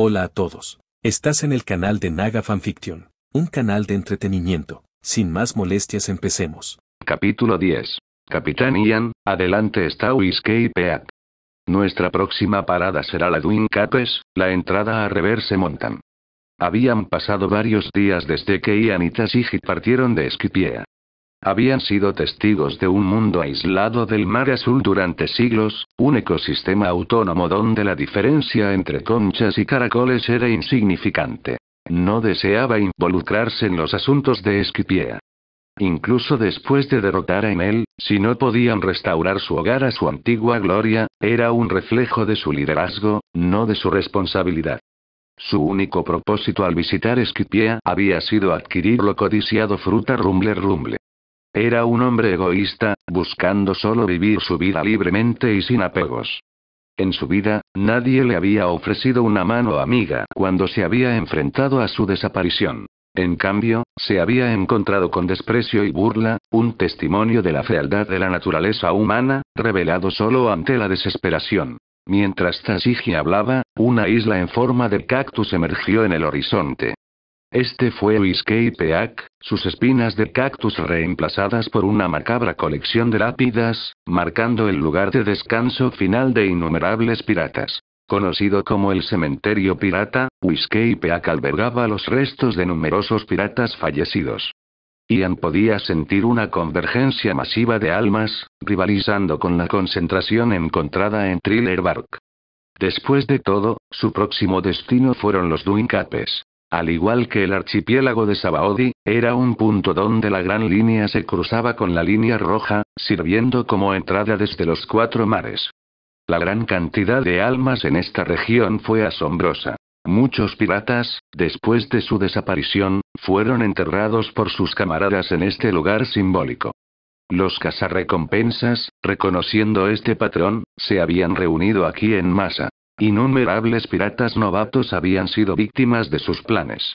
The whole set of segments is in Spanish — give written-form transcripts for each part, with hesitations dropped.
Hola a todos. Estás en el canal de Naga Fanfiction, un canal de entretenimiento. Sin más molestias, empecemos. Capítulo 10. Capitán Ian, adelante está Whiskey Peak. Nuestra próxima parada será la Twin Capes, la entrada a Reverse Mountain. Habían pasado varios días desde que Ian y Tashigi partieron de Skypiea. Habían sido testigos de un mundo aislado del mar azul durante siglos, un ecosistema autónomo donde la diferencia entre conchas y caracoles era insignificante. No deseaba involucrarse en los asuntos de Skypiea. Incluso después de derrotar a Enel, si no podían restaurar su hogar a su antigua gloria, era un reflejo de su liderazgo, no de su responsabilidad. Su único propósito al visitar Skypiea había sido adquirir lo codiciado fruta Rumble Rumble. Era un hombre egoísta, buscando solo vivir su vida libremente y sin apegos. En su vida, nadie le había ofrecido una mano amiga cuando se había enfrentado a su desaparición. En cambio, se había encontrado con desprecio y burla, un testimonio de la fealdad de la naturaleza humana, revelado solo ante la desesperación. Mientras Tashigi hablaba, una isla en forma de cactus emergió en el horizonte. Este fue Whiskey Peak, sus espinas de cactus reemplazadas por una macabra colección de lápidas, marcando el lugar de descanso final de innumerables piratas. Conocido como el cementerio pirata, Whiskey Peak albergaba los restos de numerosos piratas fallecidos. Ian podía sentir una convergencia masiva de almas, rivalizando con la concentración encontrada en Thriller Bark. Después de todo, su próximo destino fueron los Twin Capes. Al igual que el archipiélago de Sabaody, era un punto donde la Gran Línea se cruzaba con la Línea Roja, sirviendo como entrada desde los cuatro mares. La gran cantidad de almas en esta región fue asombrosa. Muchos piratas, después de su desaparición, fueron enterrados por sus camaradas en este lugar simbólico. Los cazarrecompensas, reconociendo este patrón, se habían reunido aquí en masa. Innumerables piratas novatos habían sido víctimas de sus planes.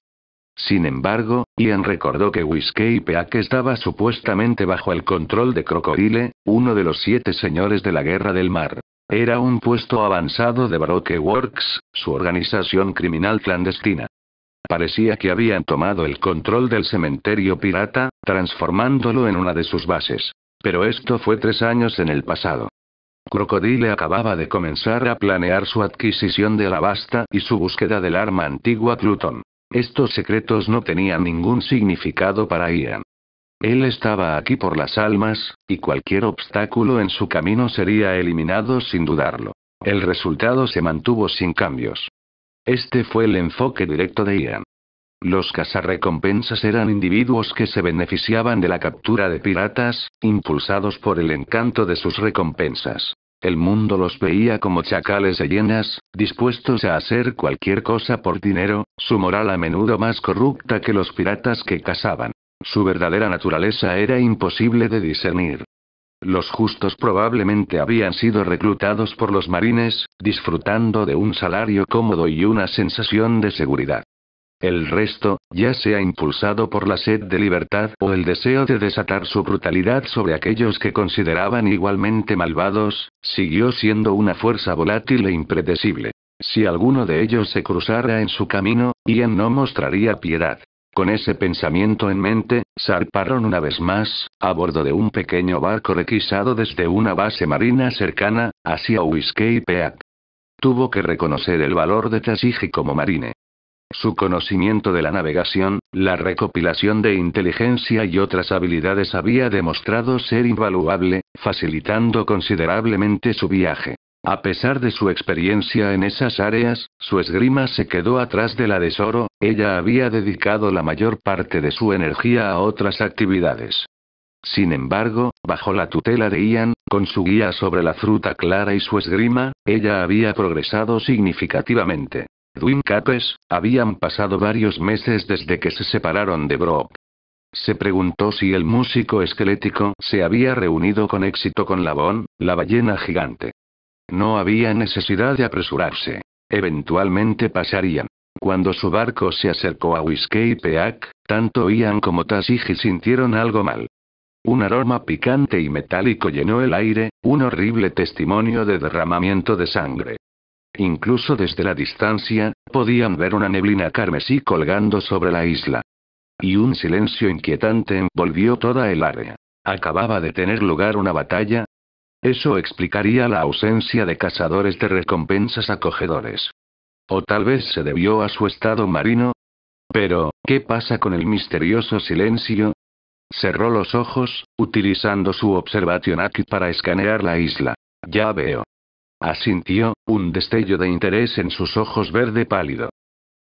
Sin embargo, Ian recordó que Whiskey Peak estaba supuestamente bajo el control de Crocodile, uno de los 7 señores de la Guerra del Mar. Era un puesto avanzado de Baroque Works, su organización criminal clandestina. Parecía que habían tomado el control del cementerio pirata, transformándolo en una de sus bases. Pero esto fue 3 años en el pasado. Crocodile acababa de comenzar a planear su adquisición de Alabasta y su búsqueda del arma antigua Pluton. Estos secretos no tenían ningún significado para Ian. Él estaba aquí por las almas, y cualquier obstáculo en su camino sería eliminado sin dudarlo. El resultado se mantuvo sin cambios. Este fue el enfoque directo de Ian. Los cazarrecompensas eran individuos que se beneficiaban de la captura de piratas, impulsados por el encanto de sus recompensas. El mundo los veía como chacales de hienas, dispuestos a hacer cualquier cosa por dinero, su moral a menudo más corrupta que los piratas que cazaban. Su verdadera naturaleza era imposible de discernir. Los justos probablemente habían sido reclutados por los marines, disfrutando de un salario cómodo y una sensación de seguridad. El resto, ya sea impulsado por la sed de libertad o el deseo de desatar su brutalidad sobre aquellos que consideraban igualmente malvados, siguió siendo una fuerza volátil e impredecible. Si alguno de ellos se cruzara en su camino, Ian no mostraría piedad. Con ese pensamiento en mente, zarparon una vez más, a bordo de un pequeño barco requisado desde una base marina cercana, hacia Whiskey Peak. Tuvo que reconocer el valor de Tashigi como marine. Su conocimiento de la navegación, la recopilación de inteligencia y otras habilidades había demostrado ser invaluable, facilitando considerablemente su viaje. A pesar de su experiencia en esas áreas, su esgrima se quedó atrás de la de Zoro, ella había dedicado la mayor parte de su energía a otras actividades. Sin embargo, bajo la tutela de Ian, con su guía sobre la fruta clara y su esgrima, ella había progresado significativamente. Twin Capes, habían pasado varios meses desde que se separaron de Brock. Se preguntó si el músico esquelético se había reunido con éxito con Labón, la ballena gigante. No había necesidad de apresurarse. Eventualmente pasarían. Cuando su barco se acercó a Whiskey Peak, tanto Ian como Tashigi sintieron algo mal. Un aroma picante y metálico llenó el aire, un horrible testimonio de derramamiento de sangre. Incluso desde la distancia, podían ver una neblina carmesí colgando sobre la isla. Y un silencio inquietante envolvió toda el área. ¿Acababa de tener lugar una batalla? Eso explicaría la ausencia de cazadores de recompensas acogedores. O tal vez se debió a su estado marino. Pero, ¿qué pasa con el misterioso silencio? Cerró los ojos, utilizando su Observation Kit para escanear la isla. Ya veo. Asintió, un destello de interés en sus ojos verde pálido.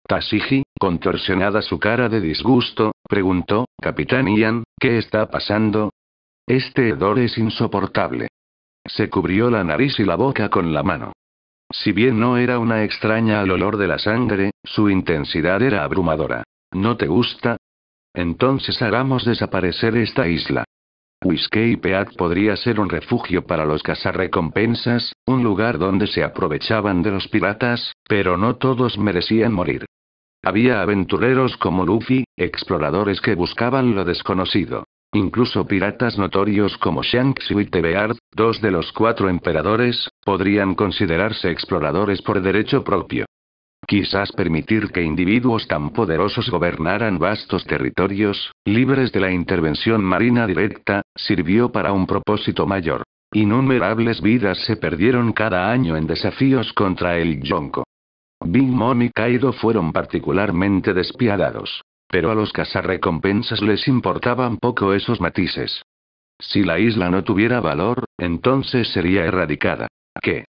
Tashigi, contorsionada su cara de disgusto, preguntó, Capitán Ian, ¿qué está pasando? Este hedor es insoportable. Se cubrió la nariz y la boca con la mano. Si bien no era una extraña al olor de la sangre, su intensidad era abrumadora. ¿No te gusta? Entonces hagamos desaparecer esta isla. Whiskey Peak podría ser un refugio para los cazarrecompensas, un lugar donde se aprovechaban de los piratas, pero no todos merecían morir. Había aventureros como Luffy, exploradores que buscaban lo desconocido. Incluso piratas notorios como Shanks y Whitebeard, 2 de los 4 emperadores, podrían considerarse exploradores por derecho propio. Quizás permitir que individuos tan poderosos gobernaran vastos territorios, libres de la intervención marina directa, sirvió para un propósito mayor. Innumerables vidas se perdieron cada año en desafíos contra el Yonko. Big Mom y Kaido fueron particularmente despiadados. Pero a los cazarrecompensas les importaban poco esos matices. Si la isla no tuviera valor, entonces sería erradicada. ¿Qué?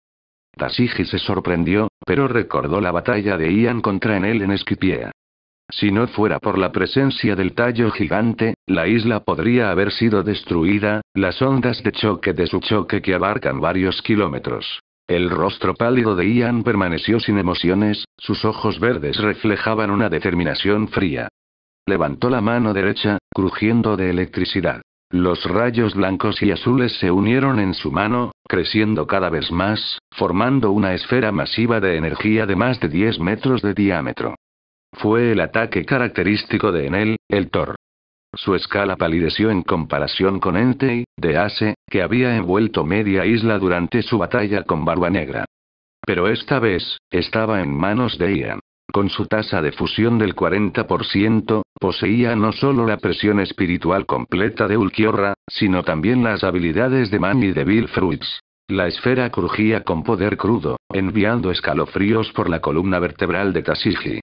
Tashigi se sorprendió, pero recordó la batalla de Ian contra Enel en Skypiea. Si no fuera por la presencia del tallo gigante, la isla podría haber sido destruida, las ondas de choque de su choque que abarcan varios kilómetros. El rostro pálido de Ian permaneció sin emociones, sus ojos verdes reflejaban una determinación fría. Levantó la mano derecha, crujiendo de electricidad. Los rayos blancos y azules se unieron en su mano, creciendo cada vez más, formando una esfera masiva de energía de más de 10 metros de diámetro. Fue el ataque característico de Enel, el Thor. Su escala palideció en comparación con Entei, de Ace, que había envuelto media isla durante su batalla con Barba Negra. Pero esta vez, estaba en manos de Ian. Con su tasa de fusión del 40%, poseía no solo la presión espiritual completa de Ulquiorra, sino también las habilidades de Man y de Bill Fruits. La esfera crujía con poder crudo, enviando escalofríos por la columna vertebral de Tashigi.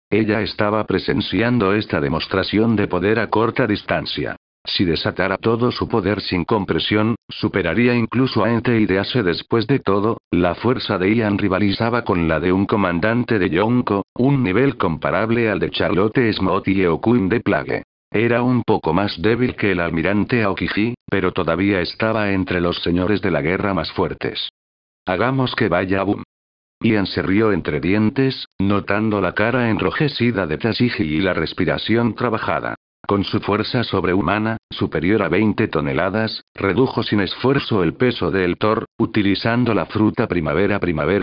Ella estaba presenciando esta demostración de poder a corta distancia. Si desatara todo su poder sin compresión, superaría incluso a Entei de Ace. Después de todo, la fuerza de Ian rivalizaba con la de un comandante de Yonko, un nivel comparable al de Charlotte Smoot y Eokuin de Plague. Era un poco más débil que el almirante Aokiji, pero todavía estaba entre los señores de la guerra más fuertes. Hagamos que vaya boom. Ian se rió entre dientes, notando la cara enrojecida de Tashigi y la respiración trabajada. Con su fuerza sobrehumana, superior a 20 toneladas, redujo sin esfuerzo el peso del Thor, utilizando la fruta primavera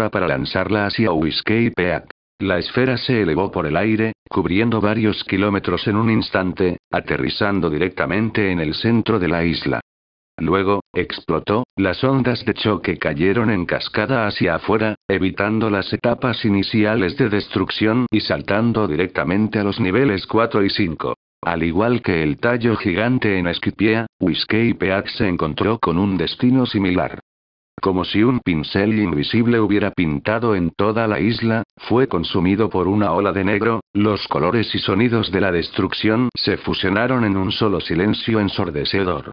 para lanzarla hacia Whiskey Peak. La esfera se elevó por el aire, cubriendo varios kilómetros en un instante, aterrizando directamente en el centro de la isla. Luego, explotó, las ondas de choque cayeron en cascada hacia afuera, evitando las etapas iniciales de destrucción y saltando directamente a los niveles 4 y 5. Al igual que el tallo gigante en Skypiea, Whiskey Peak se encontró con un destino similar. Como si un pincel invisible hubiera pintado en toda la isla, fue consumido por una ola de negro, los colores y sonidos de la destrucción se fusionaron en un solo silencio ensordecedor.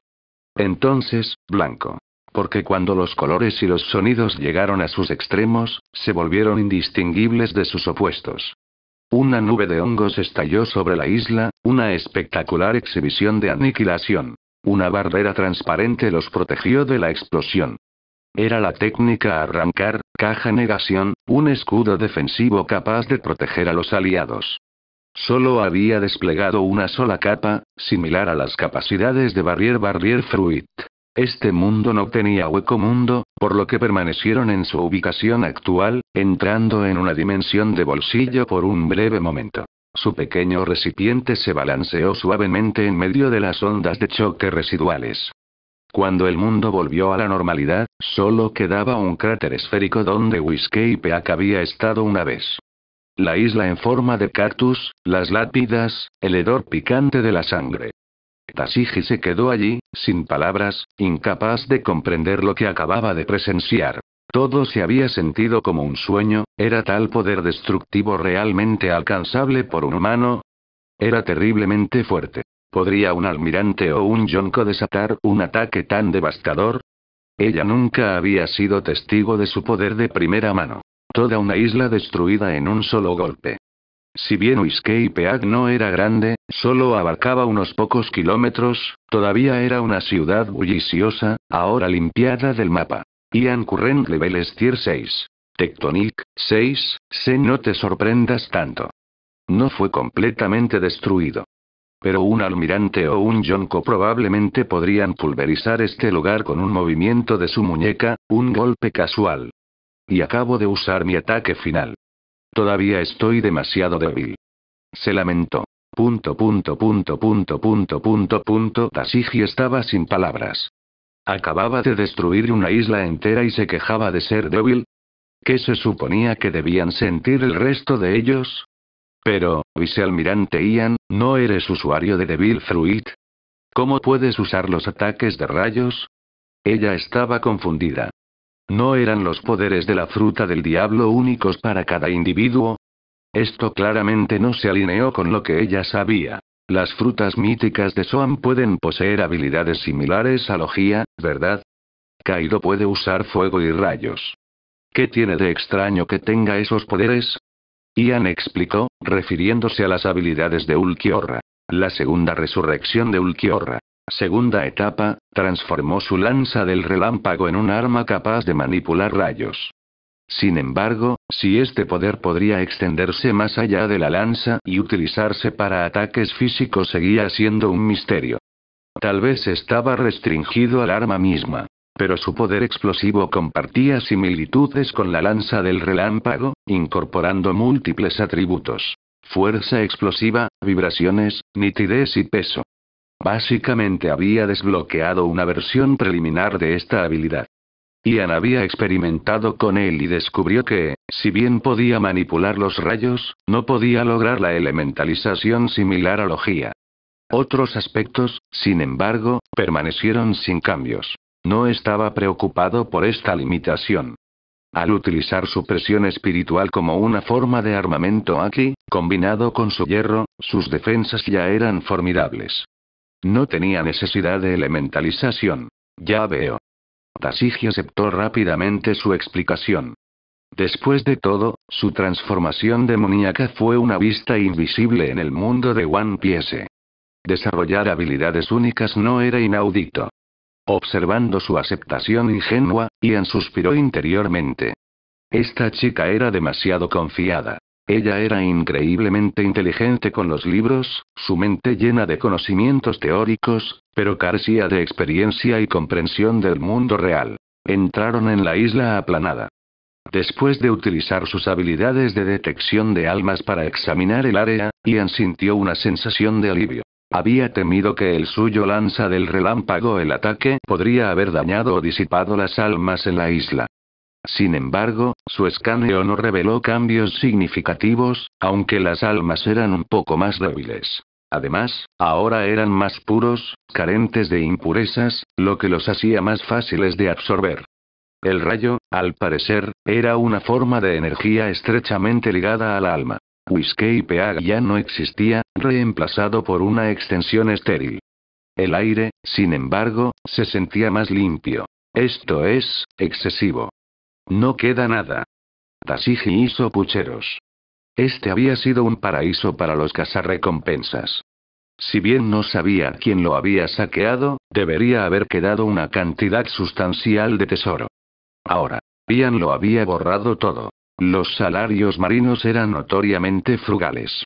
Entonces, blanco. Porque cuando los colores y los sonidos llegaron a sus extremos, se volvieron indistinguibles de sus opuestos. Una nube de hongos estalló sobre la isla, una espectacular exhibición de aniquilación. Una barrera transparente los protegió de la explosión. Era la técnica arrancar, caja negación, un escudo defensivo capaz de proteger a los aliados. Solo había desplegado una sola capa, similar a las capacidades de Barrier Fruit. Este mundo no tenía hueco mundo, por lo que permanecieron en su ubicación actual, entrando en una dimensión de bolsillo por un breve momento. Su pequeño recipiente se balanceó suavemente en medio de las ondas de choque residuales. Cuando el mundo volvió a la normalidad, solo quedaba un cráter esférico donde Whiskey Peak había estado una vez. La isla en forma de cactus, las lápidas, el hedor picante de la sangre. Tashigi se quedó allí, sin palabras, incapaz de comprender lo que acababa de presenciar. Todo se había sentido como un sueño. ¿Era tal poder destructivo realmente alcanzable por un humano? Era terriblemente fuerte. ¿Podría un almirante o un yonko desatar un ataque tan devastador? Ella nunca había sido testigo de su poder de primera mano. Toda una isla destruida en un solo golpe. Si bien Whiskey Peak no era grande, solo abarcaba unos pocos kilómetros, todavía era una ciudad bulliciosa, ahora limpiada del mapa. Ian Current Levels Tier 6. Tectonic, 6, no te sorprendas tanto. No fue completamente destruido. Pero un almirante o un yonko probablemente podrían pulverizar este lugar con un movimiento de su muñeca, un golpe casual. Y acabo de usar mi ataque final. Todavía estoy demasiado débil. Se lamentó. Tashigi estaba sin palabras. Acababa de destruir una isla entera y se quejaba de ser débil. ¿Qué se suponía que debían sentir el resto de ellos? Pero, vicealmirante Ian, ¿no eres usuario de Devil Fruit? ¿Cómo puedes usar los ataques de rayos? Ella estaba confundida. ¿No eran los poderes de la fruta del diablo únicos para cada individuo? Esto claramente no se alineó con lo que ella sabía. Las frutas míticas de Soam pueden poseer habilidades similares a Logia, ¿verdad? Kaido puede usar fuego y rayos. ¿Qué tiene de extraño que tenga esos poderes? Ian explicó, refiriéndose a las habilidades de Ulquiorra. La segunda resurrección de Ulquiorra. Segunda etapa, transformó su lanza del relámpago en un arma capaz de manipular rayos. Sin embargo, si este poder podría extenderse más allá de la lanza y utilizarse para ataques físicos seguía siendo un misterio. Tal vez estaba restringido al arma misma. Pero su poder explosivo compartía similitudes con la lanza del relámpago, incorporando múltiples atributos. Fuerza explosiva, vibraciones, nitidez y peso. Básicamente había desbloqueado una versión preliminar de esta habilidad. Ian había experimentado con él y descubrió que, si bien podía manipular los rayos, no podía lograr la elementalización similar a Logia. Otros aspectos, sin embargo, permanecieron sin cambios. No estaba preocupado por esta limitación. Al utilizar su presión espiritual como una forma de armamento Aki, combinado con su hierro, sus defensas ya eran formidables. No tenía necesidad de elementalización. Ya veo. Tashigi aceptó rápidamente su explicación. Después de todo, su transformación demoníaca fue una vista invisible en el mundo de One Piece. Desarrollar habilidades únicas no era inaudito. Observando su aceptación ingenua, Ian suspiró interiormente. Esta chica era demasiado confiada. Ella era increíblemente inteligente con los libros, su mente llena de conocimientos teóricos, pero carecía de experiencia y comprensión del mundo real. Entraron en la isla aplanada. Después de utilizar sus habilidades de detección de almas para examinar el área, Ian sintió una sensación de alivio. Había temido que el suyo lanza del relámpago el ataque podría haber dañado o disipado las almas en la isla. Sin embargo, su escaneo no reveló cambios significativos, aunque las almas eran un poco más débiles. Además, ahora eran más puros, carentes de impurezas, lo que los hacía más fáciles de absorber. El rayo, al parecer, era una forma de energía estrechamente ligada al alma. Whiskey Peak ya no existía, reemplazado por una extensión estéril. El aire, sin embargo, se sentía más limpio. Esto es, excesivo. No queda nada. Tashigi hizo pucheros. Este había sido un paraíso para los cazarrecompensas. Si bien no sabía quién lo había saqueado, debería haber quedado una cantidad sustancial de tesoro. Ahora, Ian lo había borrado todo. Los salarios marinos eran notoriamente frugales.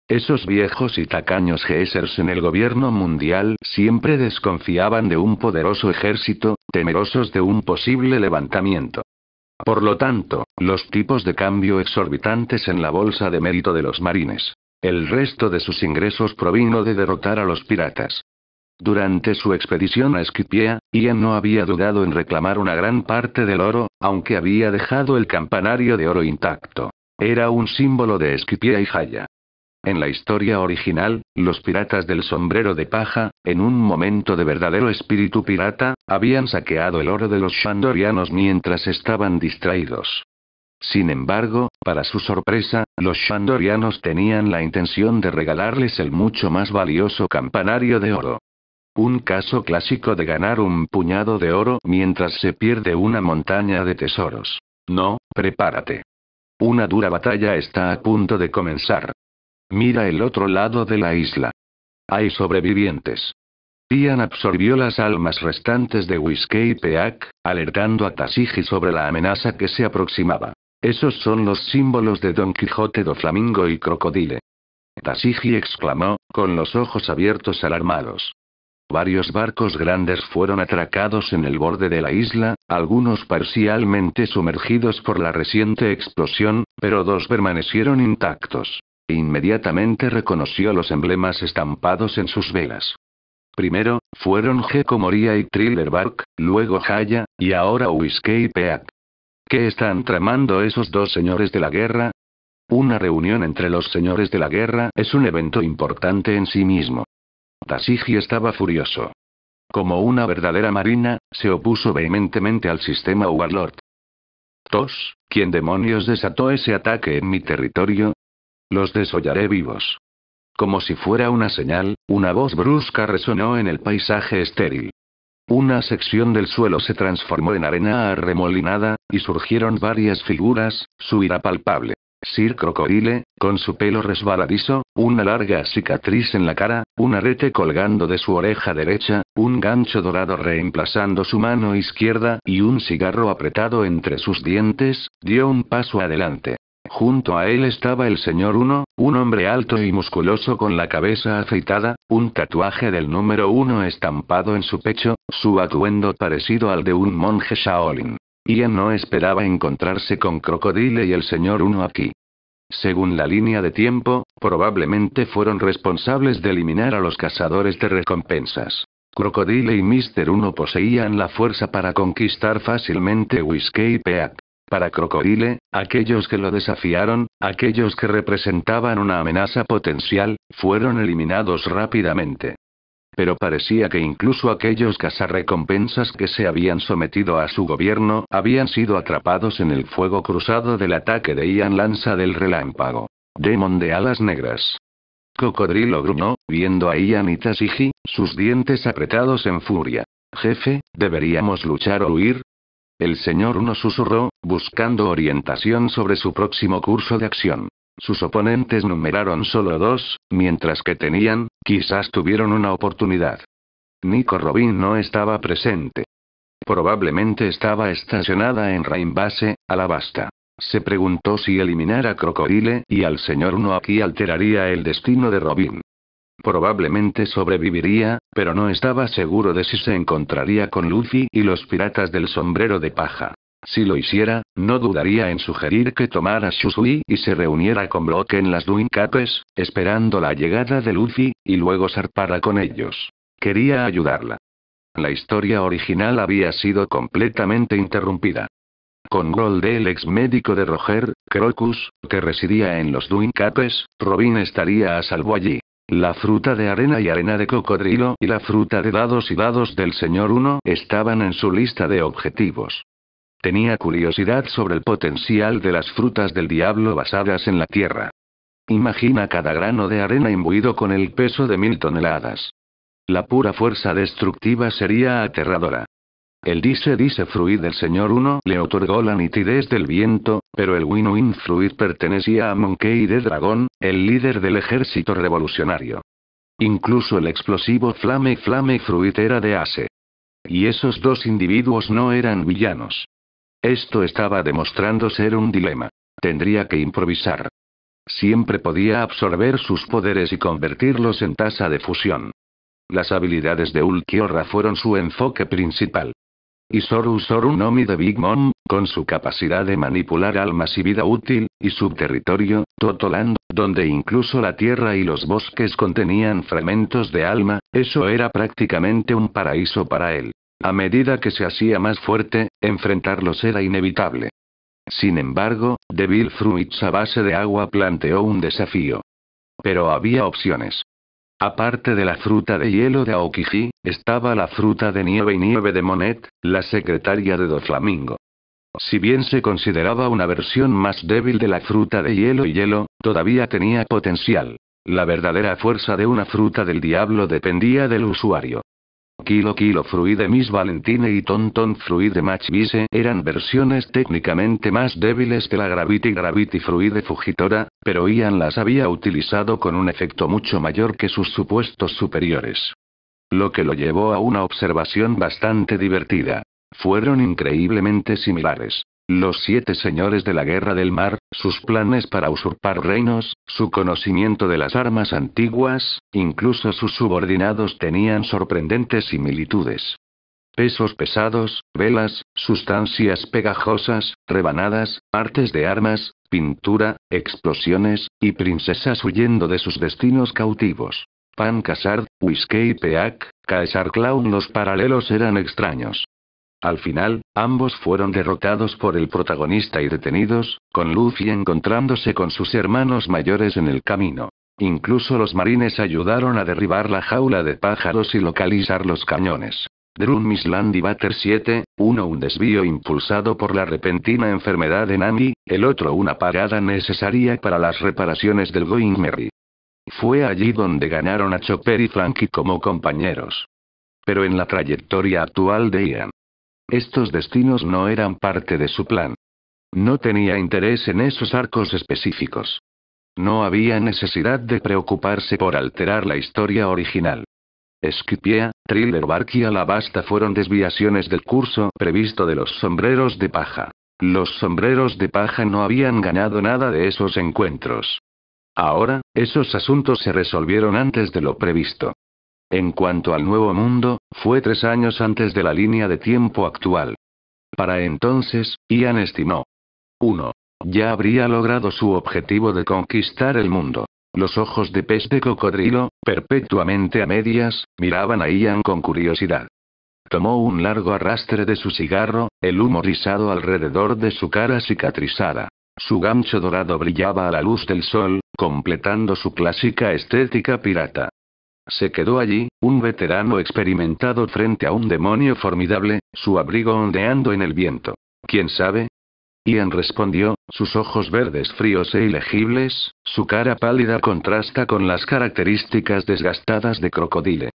Esos viejos y tacaños geesers en el gobierno mundial siempre desconfiaban de un poderoso ejército, temerosos de un posible levantamiento. Por lo tanto, los tipos de cambio exorbitantes en la bolsa de mérito de los marines. El resto de sus ingresos provino de derrotar a los piratas. Durante su expedición a Skypiea, Ian no había dudado en reclamar una gran parte del oro, aunque había dejado el campanario de oro intacto. Era un símbolo de Skypiea y Jaya. En la historia original, los piratas del sombrero de paja, en un momento de verdadero espíritu pirata, habían saqueado el oro de los Shandorianos mientras estaban distraídos. Sin embargo, para su sorpresa, los Shandorianos tenían la intención de regalarles el mucho más valioso campanario de oro. Un caso clásico de ganar un puñado de oro mientras se pierde una montaña de tesoros. No, prepárate. Una dura batalla está a punto de comenzar. Mira el otro lado de la isla. Hay sobrevivientes. Ian absorbió las almas restantes de Whiskey Peak, alertando a Tashigi sobre la amenaza que se aproximaba. Esos son los símbolos de Don Quijote do Flamingo y Crocodile. Tashigi exclamó, con los ojos abiertos alarmados. Varios barcos grandes fueron atracados en el borde de la isla, algunos parcialmente sumergidos por la reciente explosión, pero dos permanecieron intactos. Inmediatamente reconoció los emblemas estampados en sus velas. Primero, fueron Gecko Moria y Thriller Bark, luego Jaya, y ahora Whiskey Peak. ¿Qué están tramando esos dos señores de la guerra? Una reunión entre los señores de la guerra es un evento importante en sí mismo. Tashigi estaba furioso. Como una verdadera marina, se opuso vehementemente al sistema Warlord. Tos, ¿quién demonios desató ese ataque en mi territorio? Los desollaré vivos. Como si fuera una señal, una voz brusca resonó en el paisaje estéril. Una sección del suelo se transformó en arena arremolinada, y surgieron varias figuras, su ira palpable. Sir Crocodile, con su pelo resbaladizo, una larga cicatriz en la cara, un arete colgando de su oreja derecha, un gancho dorado reemplazando su mano izquierda y un cigarro apretado entre sus dientes, dio un paso adelante. Junto a él estaba el señor 1, un hombre alto y musculoso con la cabeza afeitada, un tatuaje del número 1 estampado en su pecho, su atuendo parecido al de un monje Shaolin. Ian no esperaba encontrarse con Crocodile y el señor 1 aquí. Según la línea de tiempo, probablemente fueron responsables de eliminar a los cazadores de recompensas. Crocodile y Mr. 1 poseían la fuerza para conquistar fácilmente Whiskey Peak. Para Crocodile, aquellos que lo desafiaron, aquellos que representaban una amenaza potencial, fueron eliminados rápidamente. Pero parecía que incluso aquellos cazarrecompensas que se habían sometido a su gobierno habían sido atrapados en el fuego cruzado del ataque de Ian Lanza del Relámpago. Demon de alas negras. Cocodrilo gruñó, viendo a Ian y Tashigi, sus dientes apretados en furia. Jefe, ¿deberíamos luchar o huir? El señor 1 susurró, buscando orientación sobre su próximo curso de acción. Sus oponentes numeraron solo 2, mientras que quizás tuvieron una oportunidad. Nico Robin no estaba presente. Probablemente estaba estacionada en Rainbase, Alabasta. Se preguntó si eliminar a Crocodile y al señor 1 aquí alteraría el destino de Robin. Probablemente sobreviviría, pero no estaba seguro de si se encontraría con Luffy y los piratas del sombrero de paja. Si lo hiciera, no dudaría en sugerir que tomara Shusui y se reuniera con Block en las Duin Capes, esperando la llegada de Luffy, y luego zarpara con ellos. Quería ayudarla. La historia original había sido completamente interrumpida. Con Gold, el ex médico de Roger, Crocus, que residía en los Duin Capes, Robin estaría a salvo allí. La fruta de arena y arena de cocodrilo y la fruta de dados y dados del señor 1 estaban en su lista de objetivos. Tenía curiosidad sobre el potencial de las frutas del diablo basadas en la tierra. Imagina cada grano de arena imbuido con el peso de 1000 toneladas. La pura fuerza destructiva sería aterradora. El Dice Fruit del señor 1 le otorgó la nitidez del viento, pero el Win Fruit pertenecía a Monkey D. Dragon, el líder del ejército revolucionario. Incluso el explosivo Flame Fruit era de Ace. Y esos dos individuos no eran villanos. Esto estaba demostrando ser un dilema. Tendría que improvisar. Siempre podía absorber sus poderes y convertirlos en tasa de fusión. Las habilidades de Ulquiorra fueron su enfoque principal. Y Soru no Mi de Big Mom, Con su capacidad de manipular almas y vida útil, y su territorio, Totoland, donde incluso la tierra y los bosques contenían fragmentos de alma, eso era prácticamente un paraíso para él. A medida que se hacía más fuerte, enfrentarlos era inevitable. Sin embargo, Devil Fruits a base de agua planteó un desafío. Pero había opciones. Aparte de la fruta de hielo de Aokiji, estaba la fruta de nieve de Monet, la secretaria de Doflamingo. Si bien se consideraba una versión más débil de la fruta de hielo, todavía tenía potencial. La verdadera fuerza de una fruta del diablo dependía del usuario. Kilo Fruit de Miss Valentine y Tonton Fruit de Machibise eran versiones técnicamente más débiles que la Gravity Fruit de Fujitora, pero Ian las había utilizado con un efecto mucho mayor que sus supuestos superiores. Lo que lo llevó a una observación bastante divertida. Fueron increíblemente similares. Los 7 señores de la Guerra del Mar, sus planes para usurpar reinos, su conocimiento de las armas antiguas, incluso sus subordinados tenían sorprendentes similitudes. Pesos pesados, velas, sustancias pegajosas, rebanadas, artes de armas, pintura, explosiones, y princesas huyendo de sus destinos cautivos. Pan Khazard, Whiskey Peak, Caesar Clown. Los paralelos eran extraños. Al final, ambos fueron derrotados por el protagonista y detenidos, con Luffy encontrándose con sus hermanos mayores en el camino. Incluso los marines ayudaron a derribar la jaula de pájaros y localizar los cañones. Drum Island y Butter 7, uno un desvío impulsado por la repentina enfermedad de Nami, el otro una parada necesaria para las reparaciones del Going Merry. Fue allí donde ganaron a Chopper y Frankie como compañeros. Pero en la trayectoria actual de Ian, estos destinos no eran parte de su plan. No tenía interés en esos arcos específicos. No había necesidad de preocuparse por alterar la historia original. Skypiea, Thriller Bark y Alabasta fueron desviaciones del curso previsto de los sombreros de paja. Los sombreros de paja no habían ganado nada de esos encuentros. Ahora, esos asuntos se resolvieron antes de lo previsto. En cuanto al Nuevo Mundo, fue 3 años antes de la línea de tiempo actual. Para entonces, Ian estimó. 1. Ya habría logrado su objetivo de conquistar el mundo. Los ojos de pez de cocodrilo, perpetuamente a medias, miraban a Ian con curiosidad. Tomó un largo arrastre de su cigarro, el humo rizado alrededor de su cara cicatrizada. Su gancho dorado brillaba a la luz del sol, completando su clásica estética pirata. Se quedó allí, un veterano experimentado frente a un demonio formidable, su abrigo ondeando en el viento. ¿Quién sabe? Ian respondió, sus ojos verdes fríos e ilegibles, su cara pálida contrasta con las características desgastadas de Crocodile.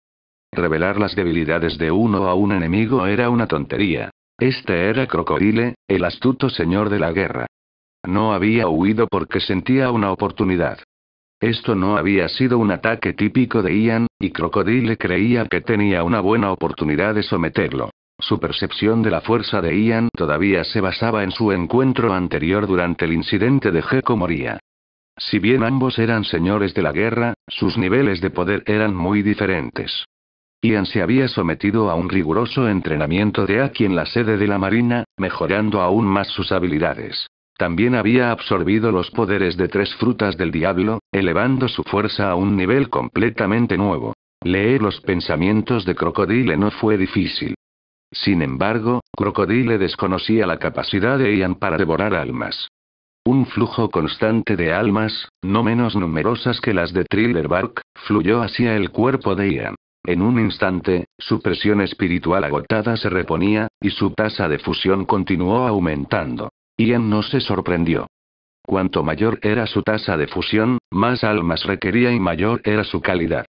Revelar las debilidades de uno a un enemigo era una tontería. Este era Crocodile, el astuto señor de la guerra. No había huido porque sentía una oportunidad. Esto no había sido un ataque típico de Ian, y Crocodile creía que tenía una buena oportunidad de someterlo. Su percepción de la fuerza de Ian todavía se basaba en su encuentro anterior durante el incidente de Gecko Moria. Si bien ambos eran señores de la guerra, sus niveles de poder eran muy diferentes. Ian se había sometido a un riguroso entrenamiento de Aki en la sede de la Marina, mejorando aún más sus habilidades. También había absorbido los poderes de 3 frutas del diablo, elevando su fuerza a un nivel completamente nuevo. Leer los pensamientos de Crocodile no fue difícil. Sin embargo, Crocodile desconocía la capacidad de Ian para devorar almas. Un flujo constante de almas, no menos numerosas que las de Thriller Bark, fluyó hacia el cuerpo de Ian. En un instante, su presión espiritual agotada se reponía, y su tasa de fusión continuó aumentando. Ian no se sorprendió. Cuanto mayor era su tasa de fusión, más almas requería y mayor era su calidad.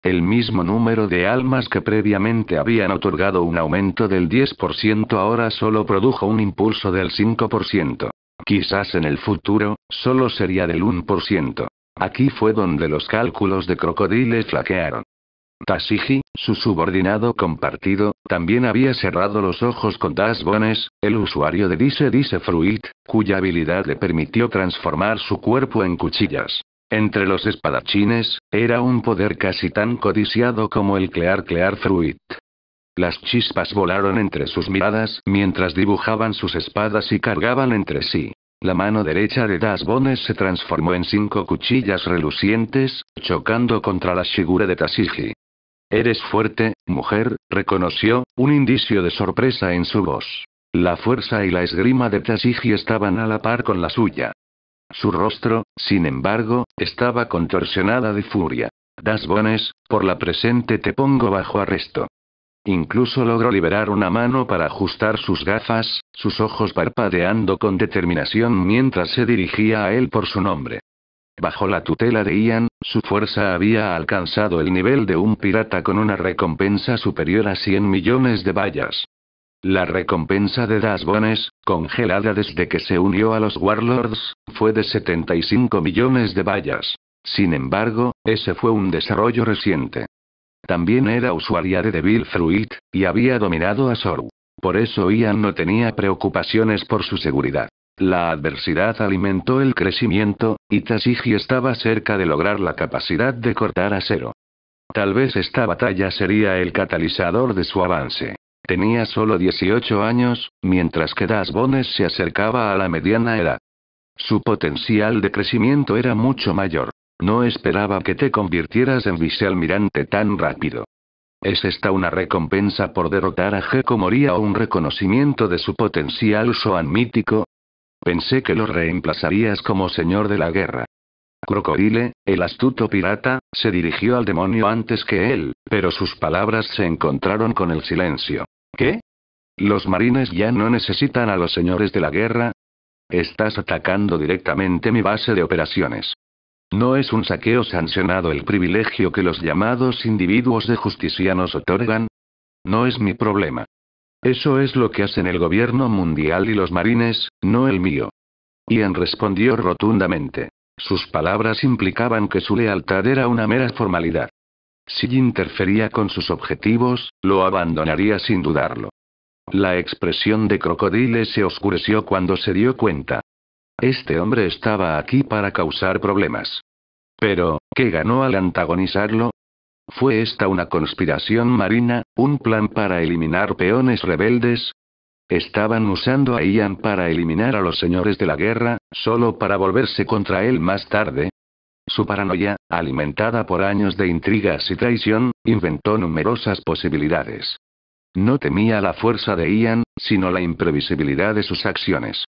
El mismo número de almas que previamente habían otorgado un aumento del 10% ahora solo produjo un impulso del 5%. Quizás en el futuro, solo sería del 1%. Aquí fue donde los cálculos de Crocodile flaquearon. Tashigi, su subordinado compartido, también había cerrado los ojos con Dash Bones, el usuario de Dice Fruit, cuya habilidad le permitió transformar su cuerpo en cuchillas. Entre los espadachines, era un poder casi tan codiciado como el Clear Fruit. Las chispas volaron entre sus miradas mientras dibujaban sus espadas y cargaban entre sí. La mano derecha de Das Bones se transformó en 5 cuchillas relucientes, chocando contra la Shigure de Tashigi. Eres fuerte, mujer, reconoció, un indicio de sorpresa en su voz. La fuerza y la esgrima de Tashigi estaban a la par con la suya. Su rostro, sin embargo, estaba contorsionada de furia. Das Bones, por la presente te pongo bajo arresto. Incluso logró liberar una mano para ajustar sus gafas, sus ojos parpadeando con determinación mientras se dirigía a él por su nombre. Bajo la tutela de Ian, su fuerza había alcanzado el nivel de un pirata con una recompensa superior a 100 millones de bayas. La recompensa de Das Bones, congelada desde que se unió a los Warlords, fue de 75 millones de bayas. Sin embargo, ese fue un desarrollo reciente. También era usuaria de Devil Fruit, y había dominado a Soru. Por eso Ian no tenía preocupaciones por su seguridad. La adversidad alimentó el crecimiento, y Tashigi estaba cerca de lograr la capacidad de cortar acero. Tal vez esta batalla sería el catalizador de su avance. Tenía solo 18 años, mientras que Das Bones se acercaba a la mediana edad. Su potencial de crecimiento era mucho mayor. No esperaba que te convirtieras en vicealmirante tan rápido. ¿Es esta una recompensa por derrotar a Gekko Moria o un reconocimiento de su potencial Shoan mítico? Pensé que lo reemplazarías como señor de la guerra. Crocodile, el astuto pirata, se dirigió al demonio antes que él, pero sus palabras se encontraron con el silencio. ¿Qué? ¿Los marines ya no necesitan a los señores de la guerra? Estás atacando directamente mi base de operaciones. ¿No es un saqueo sancionado el privilegio que los llamados individuos de justicia nos otorgan? No es mi problema. Eso es lo que hacen el gobierno mundial y los marines, no el mío. Ian respondió rotundamente. Sus palabras implicaban que su lealtad era una mera formalidad. Si interfería con sus objetivos, lo abandonaría sin dudarlo. La expresión de Crocodile se oscureció cuando se dio cuenta. Este hombre estaba aquí para causar problemas. Pero, ¿qué ganó al antagonizarlo? ¿Fue esta una conspiración marina, un plan para eliminar peones rebeldes? ¿Estaban usando a Ian para eliminar a los señores de la guerra, solo para volverse contra él más tarde? Su paranoia, alimentada por años de intrigas y traición, inventó numerosas posibilidades. No temía la fuerza de Ian, sino la imprevisibilidad de sus acciones.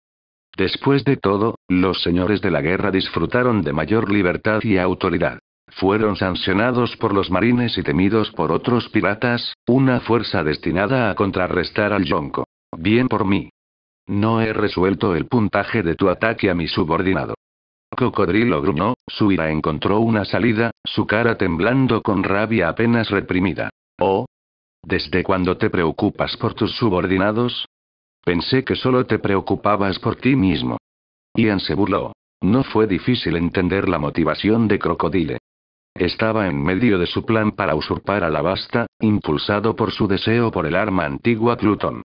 Después de todo, los señores de la guerra disfrutaron de mayor libertad y autoridad. Fueron sancionados por los marines y temidos por otros piratas, una fuerza destinada a contrarrestar al Yonko. Bien por mí. No he resuelto el puntaje de tu ataque a mi subordinado. Cocodrilo gruñó, su ira encontró una salida, su cara temblando con rabia apenas reprimida. Oh. ¿Desde cuándo te preocupas por tus subordinados? Pensé que solo te preocupabas por ti mismo. Ian se burló. No fue difícil entender la motivación de Crocodile. Estaba en medio de su plan para usurpar a Alabasta, impulsado por su deseo por el arma antigua Cluton.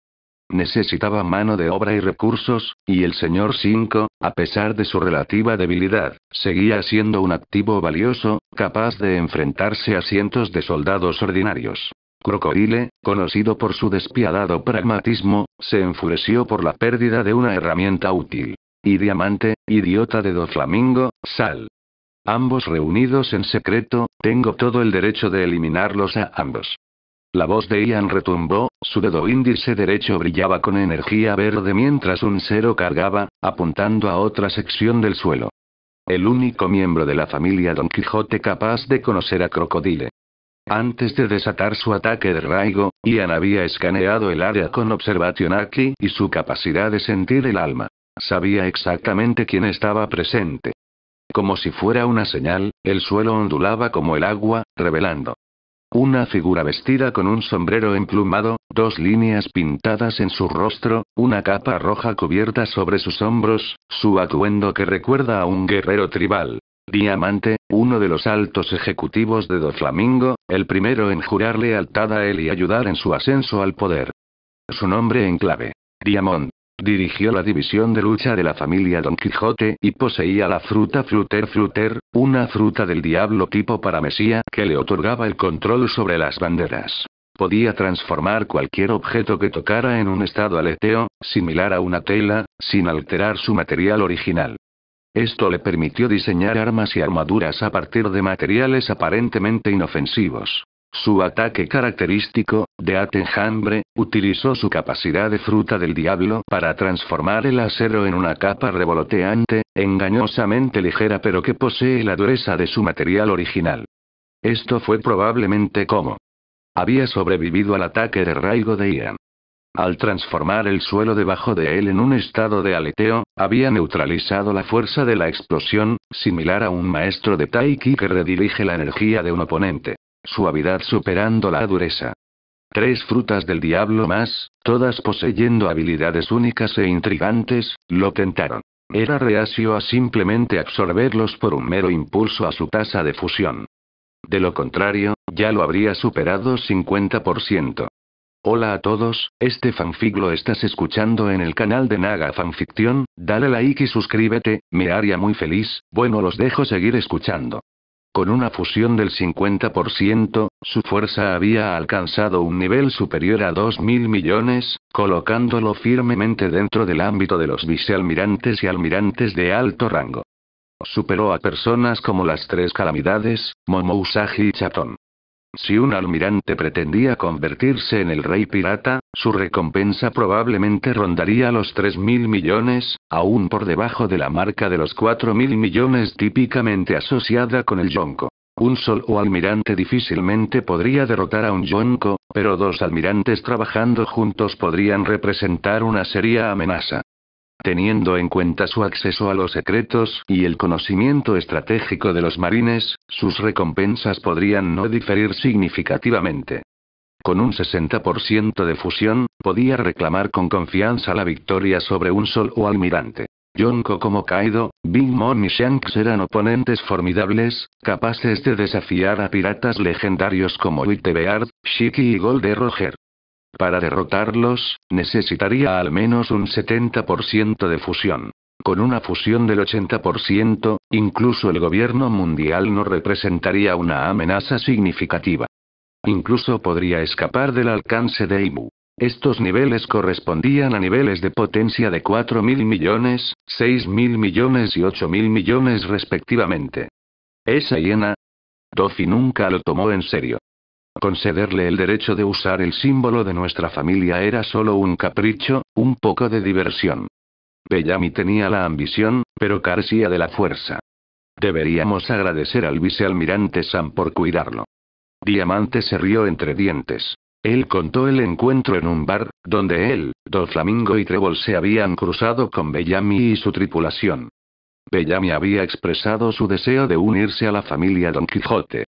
Necesitaba mano de obra y recursos, y el señor 5, a pesar de su relativa debilidad, seguía siendo un activo valioso, capaz de enfrentarse a cientos de soldados ordinarios. Crocodile, conocido por su despiadado pragmatismo, se enfureció por la pérdida de una herramienta útil. Y Diamante, idiota de Doflamingo, sal. Ambos reunidos en secreto, tengo todo el derecho de eliminarlos a ambos. La voz de Ian retumbó, su dedo índice derecho brillaba con energía verde mientras un cero cargaba, apuntando a otra sección del suelo. El único miembro de la familia Don Quijote capaz de conocer a Crocodile. Antes de desatar su ataque de Raigo, Ian había escaneado el área con Observation Aki y su capacidad de sentir el alma. Sabía exactamente quién estaba presente. Como si fuera una señal, el suelo ondulaba como el agua, revelando una figura vestida con un sombrero emplumado, 2 líneas pintadas en su rostro, una capa roja cubierta sobre sus hombros, su atuendo que recuerda a un guerrero tribal. Diamante, uno de los altos ejecutivos de Doflamingo, el primero en jurar lealtad a él y ayudar en su ascenso al poder. Su nombre en clave. Diamond. Dirigió la división de lucha de la familia Don Quijote y poseía la fruta Fluter, una fruta del diablo tipo paramesía que le otorgaba el control sobre las banderas. Podía transformar cualquier objeto que tocara en un estado aleteo, similar a una tela, sin alterar su material original. Esto le permitió diseñar armas y armaduras a partir de materiales aparentemente inofensivos. Su ataque característico, de enjambre, utilizó su capacidad de fruta del diablo para transformar el acero en una capa revoloteante, engañosamente ligera pero que posee la dureza de su material original. Esto fue probablemente como había sobrevivido al ataque de Raigo de Ian. Al transformar el suelo debajo de él en un estado de aleteo, había neutralizado la fuerza de la explosión, similar a un maestro de Taiki que redirige la energía de un oponente. Suavidad superando la dureza. 3 frutas del diablo más, todas poseyendo habilidades únicas e intrigantes, lo tentaron. Era reacio a simplemente absorberlos por un mero impulso a su tasa de fusión. De lo contrario, ya lo habría superado 50%. Hola a todos, este fanfic lo estás escuchando en el canal de Naga Fanfiction, dale like y suscríbete, me haría muy feliz, bueno los dejo seguir escuchando. Con una fusión del 50%, su fuerza había alcanzado un nivel superior a 2.000 millones, colocándolo firmemente dentro del ámbito de los vicealmirantes y almirantes de alto rango. Superó a personas como las 3 calamidades, Momo Usagi y Chatón. Si un almirante pretendía convertirse en el rey pirata, su recompensa probablemente rondaría los 3.000 millones, aún por debajo de la marca de los 4.000 millones típicamente asociada con el yonko. Un solo almirante difícilmente podría derrotar a un yonko, pero 2 almirantes trabajando juntos podrían representar una seria amenaza. Teniendo en cuenta su acceso a los secretos y el conocimiento estratégico de los marines, sus recompensas podrían no diferir significativamente. Con un 60% de fusión, podía reclamar con confianza la victoria sobre un solo almirante. Yonko como Kaido, Big Mom y Shanks eran oponentes formidables, capaces de desafiar a piratas legendarios como Whitebeard, Shiki y Goldie Roger. Para derrotarlos, necesitaría al menos un 70% de fusión. Con una fusión del 80%, incluso el gobierno mundial no representaría una amenaza significativa. Incluso podría escapar del alcance de Imu. Estos niveles correspondían a niveles de potencia de 4.000 millones, 6.000 millones y 8.000 millones respectivamente. Esa hiena, Doffy nunca lo tomó en serio. Concederle el derecho de usar el símbolo de nuestra familia era solo un capricho, un poco de diversión. Bellamy tenía la ambición, pero carecía de la fuerza. Deberíamos agradecer al vicealmirante Sam por cuidarlo. Diamante se rió entre dientes. Él contó el encuentro en un bar, donde él, Doflamingo y Trébol se habían cruzado con Bellamy y su tripulación. Bellamy había expresado su deseo de unirse a la familia Don Quijote.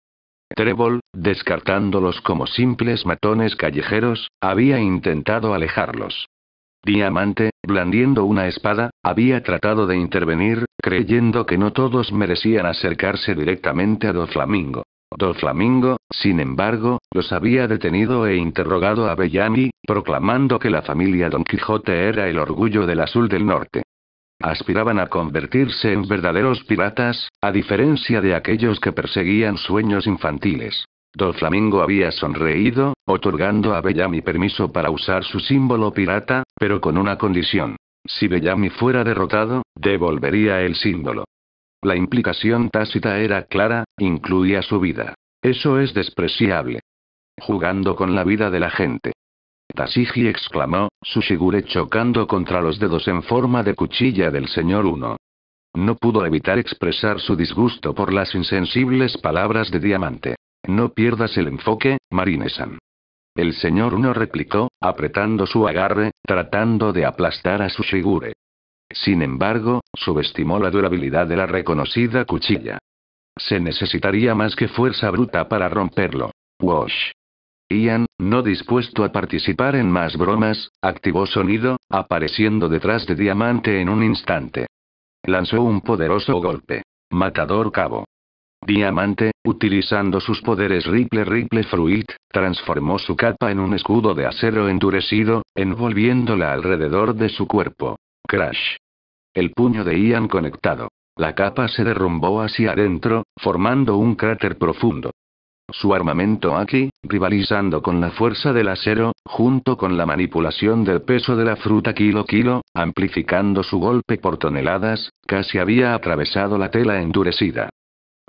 Trébol, descartándolos como simples matones callejeros, había intentado alejarlos. Diamante, blandiendo una espada, había tratado de intervenir, creyendo que no todos merecían acercarse directamente a Doflamingo. Doflamingo, sin embargo, los había detenido e interrogado a Bellamy, proclamando que la familia Don Quijote era el orgullo del Azul del Norte. Aspiraban a convertirse en verdaderos piratas, a diferencia de aquellos que perseguían sueños infantiles. Doflamingo había sonreído, otorgando a Bellamy permiso para usar su símbolo pirata, pero con una condición. Si Bellamy fuera derrotado, devolvería el símbolo. La implicación tácita era clara, incluía su vida. Eso es despreciable. Jugando con la vida de la gente. Tashigi exclamó, su shigure chocando contra los dedos en forma de cuchilla del señor Uno. No pudo evitar expresar su disgusto por las insensibles palabras de Diamante. No pierdas el enfoque, Marine-san. El señor Uno replicó, apretando su agarre, tratando de aplastar a su shigure. Sin embargo, subestimó la durabilidad de la reconocida cuchilla. Se necesitaría más que fuerza bruta para romperlo. Wash. Ian, no dispuesto a participar en más bromas, activó sonido, apareciendo detrás de Diamante en un instante. Lanzó un poderoso golpe. Matador cabo. Diamante, utilizando sus poderes Ripple Fruit, transformó su capa en un escudo de acero endurecido, envolviéndola alrededor de su cuerpo. Crash. El puño de Ian conectado. La capa se derrumbó hacia adentro, formando un cráter profundo. su armamento Aki, rivalizando con la fuerza del acero, junto con la manipulación del peso de la fruta kilo, amplificando su golpe por toneladas, casi había atravesado la tela endurecida.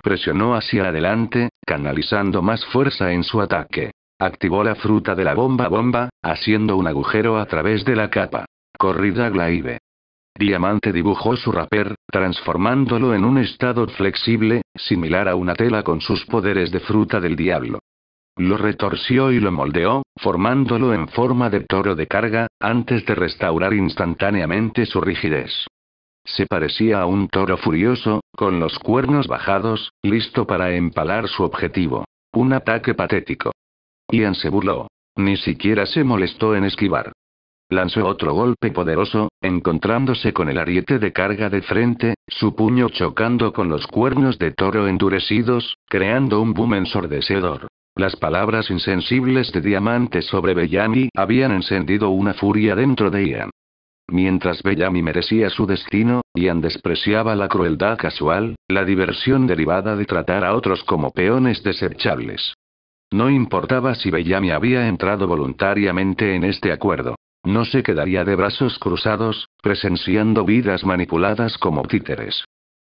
Presionó hacia adelante, canalizando más fuerza en su ataque. Activó la fruta de la bomba, haciendo un agujero a través de la capa. Corrida Glaive. Diamante dibujó su raper, transformándolo en un estado flexible, similar a una tela con sus poderes de fruta del diablo. Lo retorció y lo moldeó, formándolo en forma de toro de carga, antes de restaurar instantáneamente su rigidez. Se parecía a un toro furioso, con los cuernos bajados, listo para empalar su objetivo. Un ataque patético. Ian se burló. Ni siquiera se molestó en esquivar. Lanzó otro golpe poderoso, encontrándose con el ariete de carga de frente, su puño chocando con los cuernos de toro endurecidos, creando un boom ensordecedor. Las palabras insensibles de Diamante sobre Bellamy habían encendido una furia dentro de Ian. Mientras Bellamy merecía su destino, Ian despreciaba la crueldad casual, la diversión derivada de tratar a otros como peones desechables. No importaba si Bellamy había entrado voluntariamente en este acuerdo. No se quedaría de brazos cruzados, presenciando vidas manipuladas como títeres.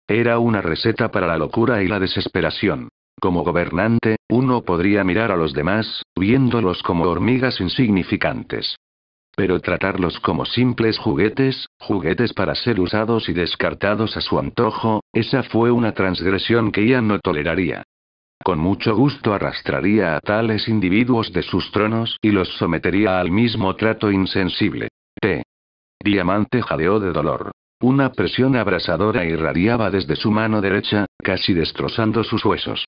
Era una receta para la locura y la desesperación. Como gobernante, uno podría mirar a los demás, viéndolos como hormigas insignificantes. Pero tratarlos como simples juguetes para ser usados y descartados a su antojo, esa fue una transgresión que Ian no toleraría. Con mucho gusto arrastraría a tales individuos de sus tronos y los sometería al mismo trato insensible. Diamante jadeó de dolor. Una presión abrasadora irradiaba desde su mano derecha, casi destrozando sus huesos.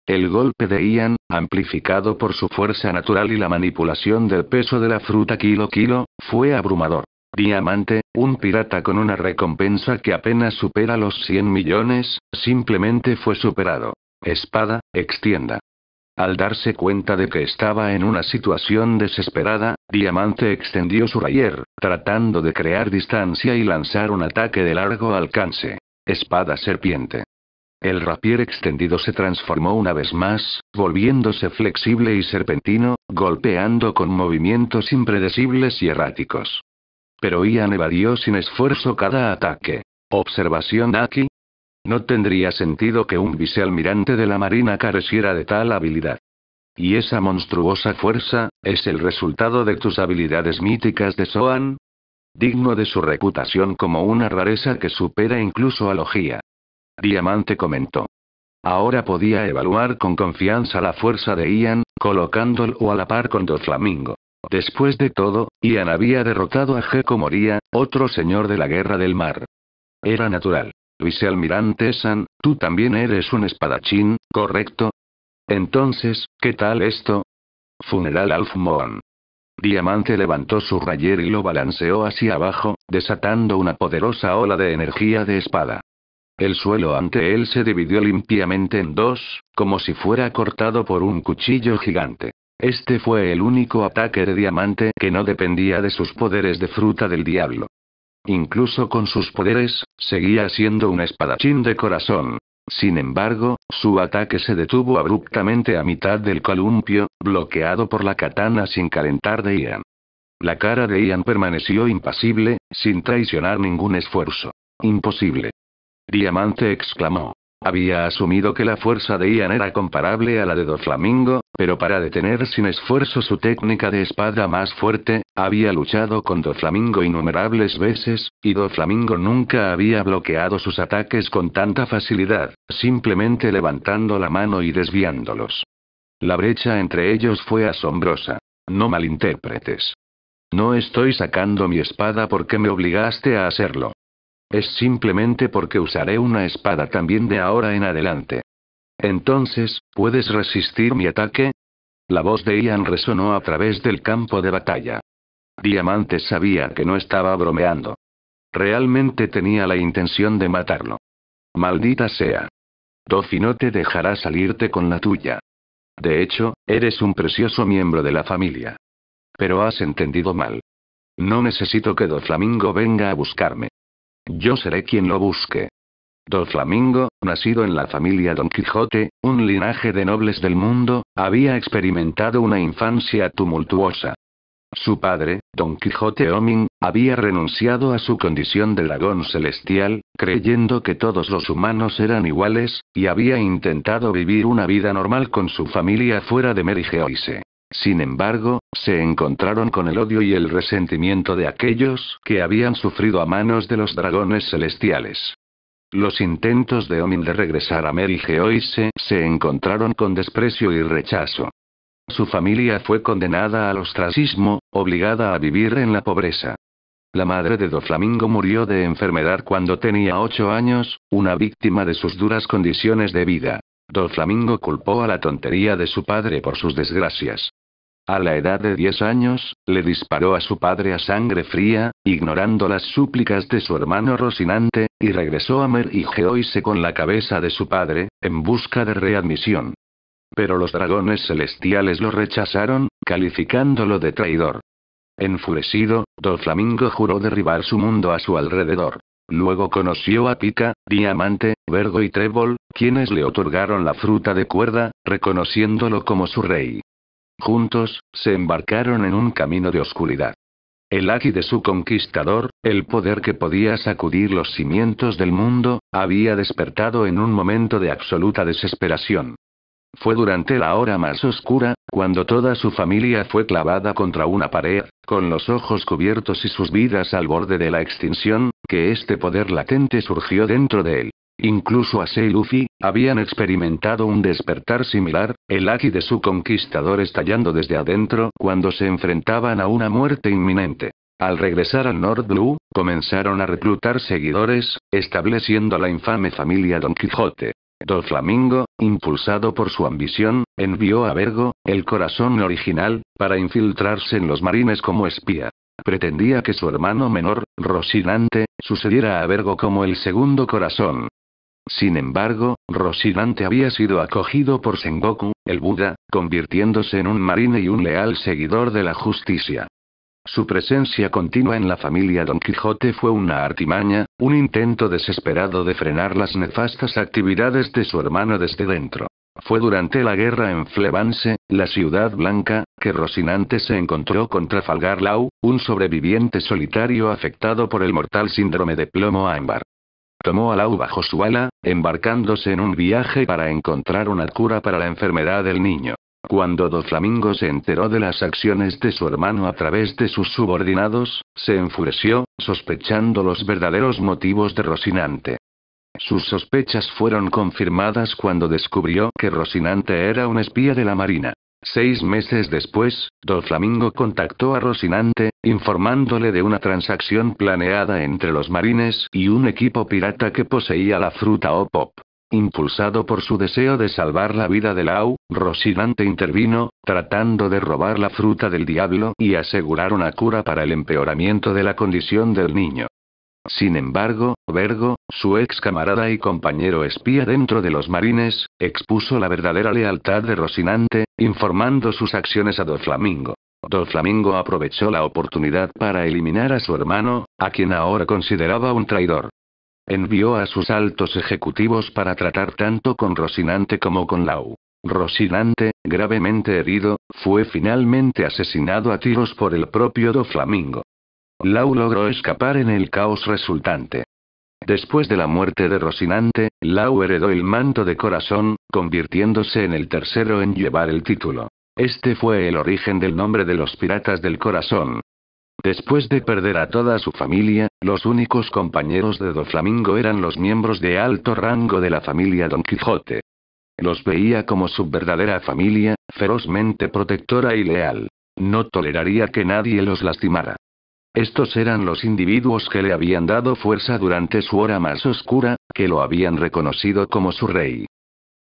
El golpe de Ian, amplificado por su fuerza natural y la manipulación del peso de la fruta kilo, fue abrumador. Diamante, un pirata con una recompensa que apenas supera los 100 millones, simplemente fue superado. Espada, extienda. Al darse cuenta de que estaba en una situación desesperada, Diamante extendió su rapier, tratando de crear distancia y lanzar un ataque de largo alcance. Espada serpiente. El rapier extendido se transformó una vez más, volviéndose flexible y serpentino, golpeando con movimientos impredecibles y erráticos. Pero Ian evadió sin esfuerzo cada ataque. Observación Aki. No tendría sentido que un vicealmirante de la Marina careciera de tal habilidad. ¿Y esa monstruosa fuerza, es el resultado de tus habilidades míticas de Zoan? Digno de su reputación como una rareza que supera incluso a Logia. Diamante comentó. Ahora podía evaluar con confianza la fuerza de Ian, colocándolo a la par con Doflamingo. Después de todo, Ian había derrotado a Gecko Moria, otro señor de la Guerra del Mar. Era natural. Vicealmirante San, tú también eres un espadachín, ¿correcto? Entonces, ¿qué tal esto? Funeral Alf Moon. Diamante levantó su rapier y lo balanceó hacia abajo, desatando una poderosa ola de energía de espada. El suelo ante él se dividió limpiamente en dos, como si fuera cortado por un cuchillo gigante. Este fue el único ataque de Diamante que no dependía de sus poderes de fruta del diablo. Incluso con sus poderes, seguía siendo un espadachín de corazón. Sin embargo, su ataque se detuvo abruptamente a mitad del columpio, bloqueado por la katana sin calentar de Ian. La cara de Ian permaneció impasible, sin traicionar ningún esfuerzo. Imposible. Diamante exclamó. Había asumido que la fuerza de Ian era comparable a la de Doflamingo, pero para detener sin esfuerzo su técnica de espada más fuerte, había luchado con Doflamingo innumerables veces, y Doflamingo nunca había bloqueado sus ataques con tanta facilidad, simplemente levantando la mano y desviándolos. La brecha entre ellos fue asombrosa. No malinterpretes. No estoy sacando mi espada porque me obligaste a hacerlo. Es simplemente porque usaré una espada también de ahora en adelante. Entonces, ¿puedes resistir mi ataque? La voz de Ian resonó a través del campo de batalla. Diamante sabía que no estaba bromeando. Realmente tenía la intención de matarlo. Maldita sea. Dofi no te dejará salirte con la tuya. De hecho, eres un precioso miembro de la familia. Pero has entendido mal. No necesito que Doflamingo venga a buscarme. Yo seré quien lo busque. Doflamingo, nacido en la familia Don Quijote, un linaje de nobles del mundo, había experimentado una infancia tumultuosa. Su padre, Don Quijote Omin, había renunciado a su condición de dragón celestial, creyendo que todos los humanos eran iguales, y había intentado vivir una vida normal con su familia fuera de Merigeoise. Sin embargo, se encontraron con el odio y el resentimiento de aquellos que habían sufrido a manos de los dragones celestiales. Los intentos de Omin de regresar a Merigeoise se encontraron con desprecio y rechazo. Su familia fue condenada al ostracismo, obligada a vivir en la pobreza. La madre de Doflamingo murió de enfermedad cuando tenía 8 años, una víctima de sus duras condiciones de vida. Doflamingo culpó a la tontería de su padre por sus desgracias. A la edad de 10 años, le disparó a su padre a sangre fría, ignorando las súplicas de su hermano Rocinante, y regresó a Merigeoise con la cabeza de su padre, en busca de readmisión. Pero los dragones celestiales lo rechazaron, calificándolo de traidor. Enfurecido, Doflamingo juró derribar su mundo a su alrededor. Luego conoció a Pica, Diamante, Vergo y Trébol, quienes le otorgaron la fruta de cuerda, reconociéndolo como su rey. Juntos, se embarcaron en un camino de oscuridad. El haki de su conquistador, el poder que podía sacudir los cimientos del mundo, había despertado en un momento de absoluta desesperación. Fue durante la hora más oscura, cuando toda su familia fue clavada contra una pared, con los ojos cubiertos y sus vidas al borde de la extinción, que este poder latente surgió dentro de él. Incluso Ace y Luffy habían experimentado un despertar similar, el haki de su conquistador estallando desde adentro cuando se enfrentaban a una muerte inminente. Al regresar al North Blue, comenzaron a reclutar seguidores, estableciendo la infame familia Don Quijote. Doflamingo, impulsado por su ambición, envió a Vergo, el corazón original, para infiltrarse en los marines como espía. Pretendía que su hermano menor, Rocinante, sucediera a Vergo como el segundo corazón. Sin embargo, Rocinante había sido acogido por Sengoku, el Buda, convirtiéndose en un marine y un leal seguidor de la justicia. Su presencia continua en la familia Don Quijote fue una artimaña, un intento desesperado de frenar las nefastas actividades de su hermano desde dentro. Fue durante la guerra en Flevance, la ciudad blanca, que Rocinante se encontró con Trafalgar Law, un sobreviviente solitario afectado por el mortal síndrome de plomo ámbar. Tomó a Law bajo su ala, embarcándose en un viaje para encontrar una cura para la enfermedad del niño. Cuando Doflamingo se enteró de las acciones de su hermano a través de sus subordinados, se enfureció, sospechando los verdaderos motivos de Rocinante. Sus sospechas fueron confirmadas cuando descubrió que Rocinante era un espía de la marina. 6 meses después, Doflamingo contactó a Rocinante, informándole de una transacción planeada entre los marines y un equipo pirata que poseía la fruta Opop. Impulsado por su deseo de salvar la vida de Law, Rocinante intervino, tratando de robar la fruta del diablo y asegurar una cura para el empeoramiento de la condición del niño. Sin embargo, Vergo, su ex camarada y compañero espía dentro de los marines, expuso la verdadera lealtad de Rocinante, informando sus acciones a Doflamingo. Doflamingo aprovechó la oportunidad para eliminar a su hermano, a quien ahora consideraba un traidor. Envió a sus altos ejecutivos para tratar tanto con Rocinante como con Law. Rocinante, gravemente herido, fue finalmente asesinado a tiros por el propio Doflamingo. Law logró escapar en el caos resultante. Después de la muerte de Rocinante, Law heredó el manto de corazón, convirtiéndose en el tercero en llevar el título. Este fue el origen del nombre de los piratas del corazón. Después de perder a toda su familia, los únicos compañeros de Doflamingo eran los miembros de alto rango de la familia Don Quijote. Los veía como su verdadera familia, ferozmente protectora y leal. No toleraría que nadie los lastimara. Estos eran los individuos que le habían dado fuerza durante su hora más oscura, que lo habían reconocido como su rey.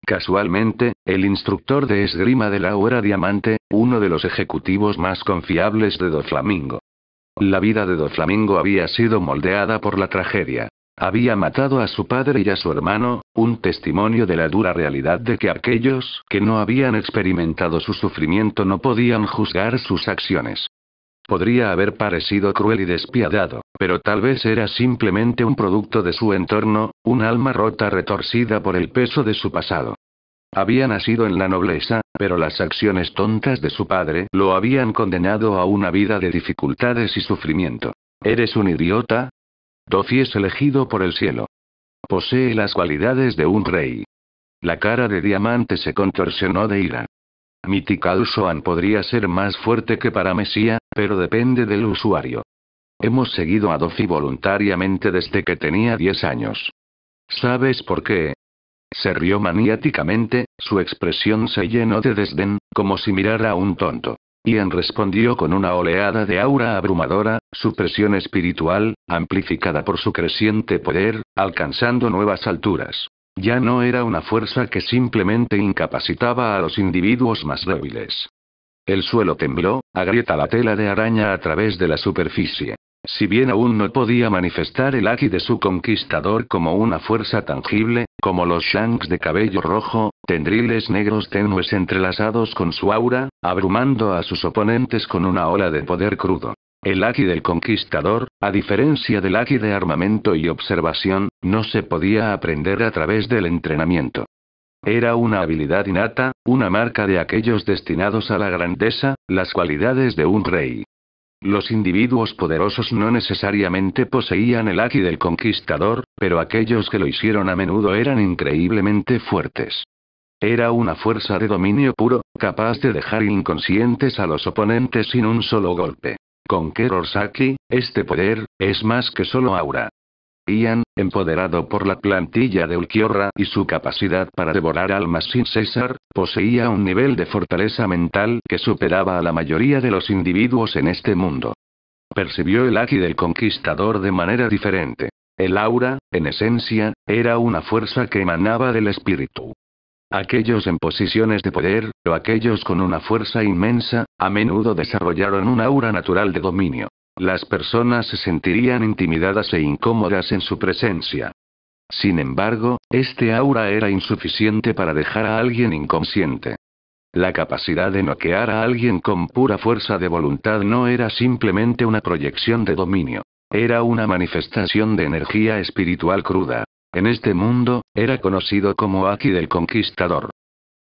Casualmente, el instructor de esgrima de Law era Diamante, uno de los ejecutivos más confiables de Doflamingo. La vida de Doflamingo había sido moldeada por la tragedia. Había matado a su padre y a su hermano, un testimonio de la dura realidad de que aquellos que no habían experimentado su sufrimiento no podían juzgar sus acciones. Podría haber parecido cruel y despiadado, pero tal vez era simplemente un producto de su entorno, un alma rota retorcida por el peso de su pasado. Había nacido en la nobleza, pero las acciones tontas de su padre lo habían condenado a una vida de dificultades y sufrimiento. ¿Eres un idiota? Dofi es elegido por el cielo. Posee las cualidades de un rey. La cara de Diamante se contorsionó de ira. Mythical Swan podría ser más fuerte que Paramecia, pero depende del usuario. Hemos seguido a Dofi voluntariamente desde que tenía 10 años. ¿Sabes por qué? Se rió maniáticamente, su expresión se llenó de desdén, como si mirara a un tonto. Ian respondió con una oleada de aura abrumadora, su presión espiritual, amplificada por su creciente poder, alcanzando nuevas alturas. Ya no era una fuerza que simplemente incapacitaba a los individuos más débiles. El suelo tembló, agrieta la tela de araña a través de la superficie. Si bien aún no podía manifestar el Haki de su conquistador como una fuerza tangible, como los Shanks de cabello rojo, tendriles negros tenues entrelazados con su aura, abrumando a sus oponentes con una ola de poder crudo. El Haki del conquistador, a diferencia del Haki de armamento y observación, no se podía aprender a través del entrenamiento. Era una habilidad innata, una marca de aquellos destinados a la grandeza, las cualidades de un rey. Los individuos poderosos no necesariamente poseían el Haki del conquistador, pero aquellos que lo hicieron a menudo eran increíblemente fuertes. Era una fuerza de dominio puro, capaz de dejar inconscientes a los oponentes sin un solo golpe. Con Keror Haki, este poder, es más que solo aura. Ian, empoderado por la plantilla de Ulquiorra y su capacidad para devorar almas sin cesar, poseía un nivel de fortaleza mental que superaba a la mayoría de los individuos en este mundo. Percibió el Haki del conquistador de manera diferente. El aura, en esencia, era una fuerza que emanaba del espíritu. Aquellos en posiciones de poder, o aquellos con una fuerza inmensa, a menudo desarrollaron un aura natural de dominio. Las personas se sentirían intimidadas e incómodas en su presencia. Sin embargo, este aura era insuficiente para dejar a alguien inconsciente. La capacidad de noquear a alguien con pura fuerza de voluntad no era simplemente una proyección de dominio. Era una manifestación de energía espiritual cruda. En este mundo, era conocido como Haki del conquistador.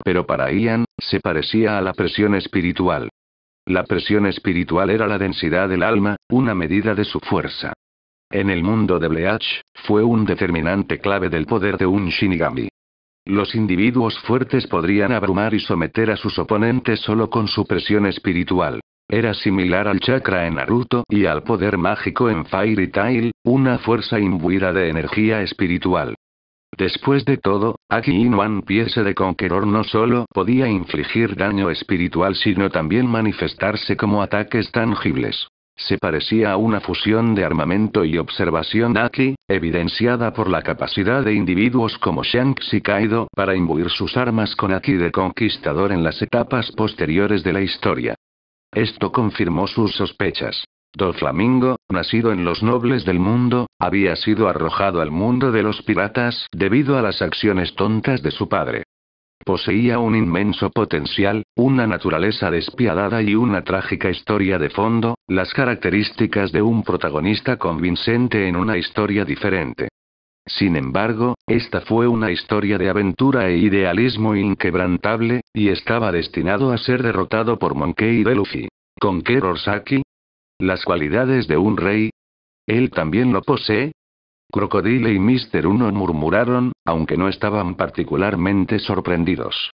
Pero para Ian, se parecía a la presión espiritual. La presión espiritual era la densidad del alma, una medida de su fuerza. En el mundo de Bleach, fue un determinante clave del poder de un Shinigami. Los individuos fuertes podrían abrumar y someter a sus oponentes solo con su presión espiritual. Era similar al chakra en Naruto y al poder mágico en Fairy Tail, una fuerza imbuida de energía espiritual. Después de todo, Haki in One Piece de Conqueror no solo podía infligir daño espiritual sino también manifestarse como ataques tangibles. Se parecía a una fusión de armamento y observación Haki, evidenciada por la capacidad de individuos como Shanks y Kaido para imbuir sus armas con Haki de conquistador en las etapas posteriores de la historia. Esto confirmó sus sospechas. Doflamingo, nacido en los nobles del mundo, había sido arrojado al mundo de los piratas debido a las acciones tontas de su padre. Poseía un inmenso potencial, una naturaleza despiadada y una trágica historia de fondo, las características de un protagonista convincente en una historia diferente. Sin embargo, esta fue una historia de aventura e idealismo inquebrantable, y estaba destinado a ser derrotado por Monkey D. Luffy. ¿Con Keror Haki? ¿Las cualidades de un rey? ¿Él también lo posee? Crocodile y Mr. Uno murmuraron, aunque no estaban particularmente sorprendidos.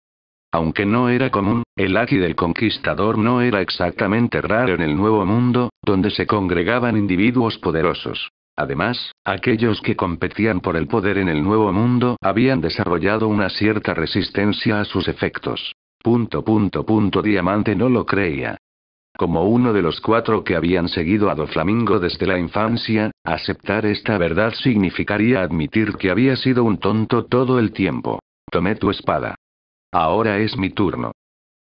Aunque no era común, el Haki del conquistador no era exactamente raro en el Nuevo Mundo, donde se congregaban individuos poderosos. Además, aquellos que competían por el poder en el Nuevo Mundo habían desarrollado una cierta resistencia a sus efectos. Diamante no lo creía. Como uno de los 4 que habían seguido a Doflamingo desde la infancia, aceptar esta verdad significaría admitir que había sido un tonto todo el tiempo. Tomé tu espada. Ahora es mi turno.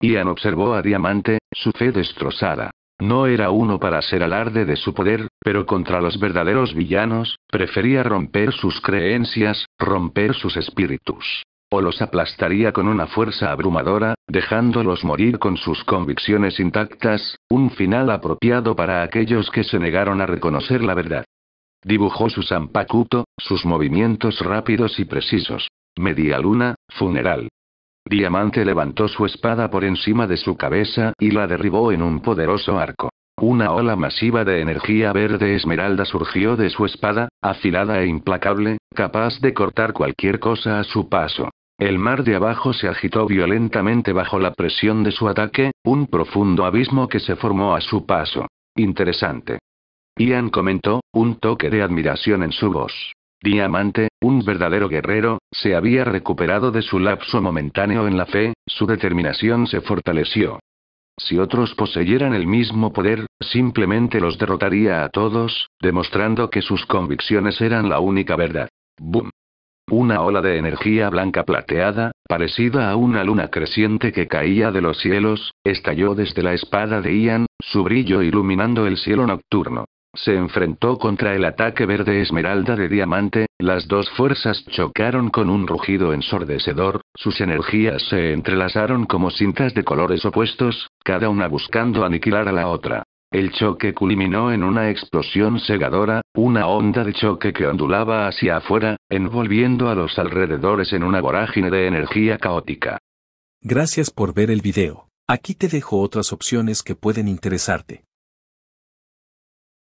Ian observó a Diamante, su fe destrozada. No era uno para hacer alarde de su poder, pero contra los verdaderos villanos, prefería romper sus creencias, romper sus espíritus. O los aplastaría con una fuerza abrumadora, dejándolos morir con sus convicciones intactas, un final apropiado para aquellos que se negaron a reconocer la verdad. Dibujó su Zanpakuto, sus movimientos rápidos y precisos. Media luna, funeral. Diamante levantó su espada por encima de su cabeza y la derribó en un poderoso arco. Una ola masiva de energía verde esmeralda surgió de su espada, afilada e implacable, capaz de cortar cualquier cosa a su paso. El mar de abajo se agitó violentamente bajo la presión de su ataque, un profundo abismo que se formó a su paso. Interesante. Ian comentó, un toque de admiración en su voz. Diamante, un verdadero guerrero, se había recuperado de su lapso momentáneo en la fe, su determinación se fortaleció. Si otros poseyeran el mismo poder, simplemente los derrotaría a todos, demostrando que sus convicciones eran la única verdad. ¡Boom! Una ola de energía blanca plateada, parecida a una luna creciente que caía de los cielos, estalló desde la espada de Ian, su brillo iluminando el cielo nocturno. Se enfrentó contra el ataque verde esmeralda de Diamante, las dos fuerzas chocaron con un rugido ensordecedor, sus energías se entrelazaron como cintas de colores opuestos, cada una buscando aniquilar a la otra. El choque culminó en una explosión cegadora, una onda de choque que ondulaba hacia afuera, envolviendo a los alrededores en una vorágine de energía caótica. Gracias por ver el video. Aquí te dejo otras opciones que pueden interesarte.